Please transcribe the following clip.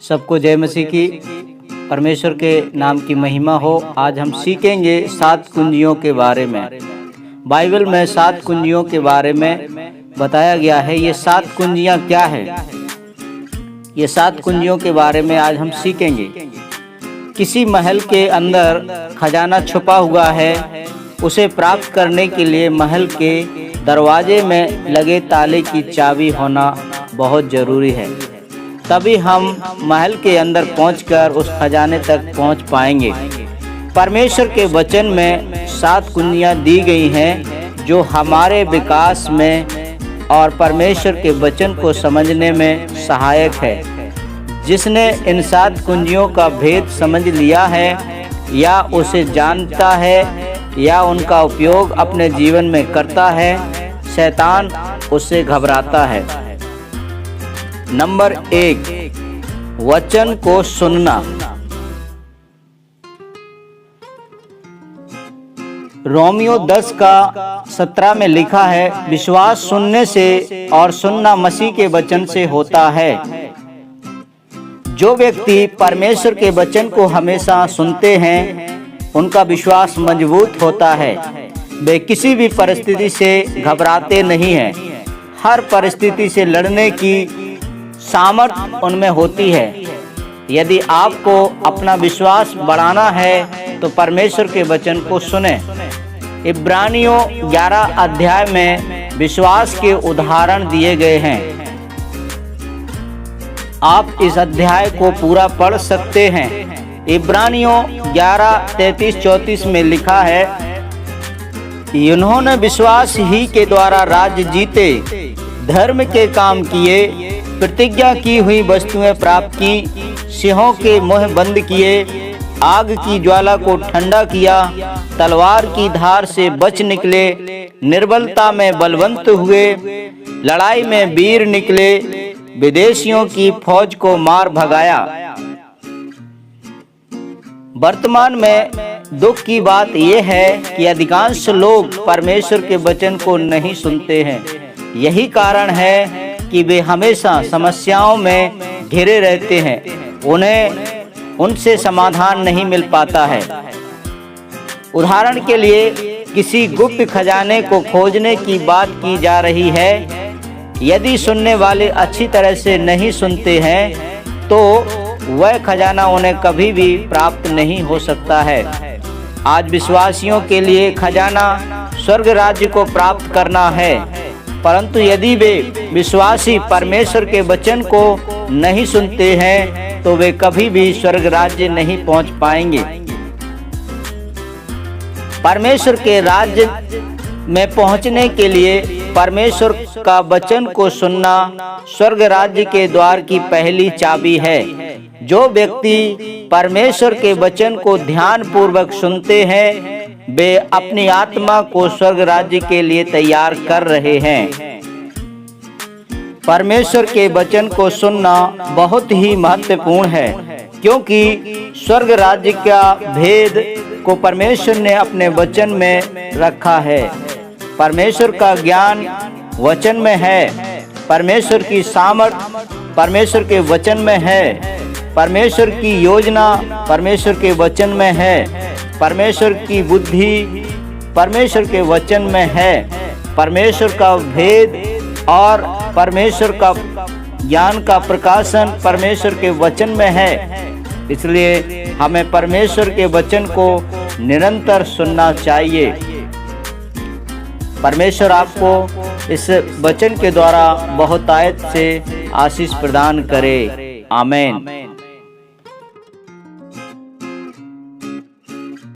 सबको जय मसीह की। परमेश्वर के नाम की महिमा हो। आज हम सीखेंगे 7 कुंजियों के बारे में। बाइबल में 7 कुंजियों के बारे में बताया गया है। ये 7 कुंजियाँ क्या है? ये 7 कुंजियों के बारे में आज हम सीखेंगे। किसी महल के अंदर खजाना छुपा हुआ है। उसे प्राप्त करने के लिए महल के दरवाजे में लगे ताले की चाबी होना बहुत ज़रूरी है। तभी हम महल के अंदर पहुंचकर उस खजाने तक पहुंच पाएंगे। परमेश्वर के वचन में 7 कुंजियां दी गई हैं जो हमारे विकास में और परमेश्वर के वचन को समझने में सहायक है। जिसने इन 7 कुंजियों का भेद समझ लिया है या उसे जानता है या उनका उपयोग अपने जीवन में करता है, शैतान उससे घबराता है। नंबर 1, वचन को सुनना। रोमियो 10 का 17 में लिखा है, विश्वास सुनने से और सुनना मसीह के वचन से होता है। जो व्यक्ति परमेश्वर के वचन को हमेशा सुनते हैं उनका विश्वास मजबूत होता है। वे किसी भी परिस्थिति से घबराते नहीं हैं। हर परिस्थिति से लड़ने की सामर्थ्य उनमें होती है। यदि आपको अपना विश्वास बढ़ाना है तो परमेश्वर के वचन को सुने। इब्रानियों 11 अध्याय में विश्वास के उदाहरण दिए गए हैं। आप इस अध्याय को पूरा पढ़ सकते हैं। इब्रानियों 11:33-34 में लिखा है, इन्होंने विश्वास ही के द्वारा राज्य जीते, धर्म के काम किए, प्रतिज्ञा की हुई वस्तुएं प्राप्त की, सिंहों के मुंह बंद किए, आग की ज्वाला को ठंडा किया, तलवार की धार से बच निकले, निर्बलता में बलवंत हुए, लड़ाई में वीर निकले, विदेशियों की फौज को मार भगाया। वर्तमान में दुख की बात यह है कि अधिकांश लोग परमेश्वर के वचन को नहीं सुनते हैं। यही कारण है कि वे हमेशा समस्याओं में घिरे रहते हैं। उन्हें उनसे समाधान नहीं मिल पाता है। उदाहरण के लिए किसी गुप्त खजाने को खोजने की बात की जा रही है। यदि सुनने वाले अच्छी तरह से नहीं सुनते हैं तो वह खजाना उन्हें कभी भी प्राप्त नहीं हो सकता है। आज विश्वासियों के लिए खजाना स्वर्ग राज्य को प्राप्त करना है, परंतु यदि वे विश्वासी परमेश्वर के वचन को नहीं सुनते हैं तो वे कभी भी स्वर्ग राज्य नहीं पहुंच पाएंगे। परमेश्वर के राज्य में पहुंचने के लिए परमेश्वर का वचन को सुनना स्वर्ग राज्य के द्वार की पहली चाबी है। जो व्यक्ति परमेश्वर के वचन को ध्यान पूर्वक सुनते हैं वे अपनी आत्मा को स्वर्ग राज्य के लिए तैयार कर रहे हैं। परमेश्वर के वचन को सुनना बहुत ही महत्वपूर्ण है, क्योंकि स्वर्ग राज्य का भेद को परमेश्वर ने अपने वचन में रखा है। परमेश्वर का ज्ञान वचन में है। परमेश्वर की सामर्थ परमेश्वर के वचन में है। परमेश्वर की योजना परमेश्वर के वचन में है। परमेश्वर की बुद्धि परमेश्वर के वचन में है। परमेश्वर का भेद और परमेश्वर का ज्ञान का प्रकाशन परमेश्वर के वचन में है। इसलिए हमें परमेश्वर के वचन को निरंतर सुनना चाहिए। परमेश्वर आपको इस वचन के द्वारा बहुतायत से आशीष प्रदान करे। आमीन।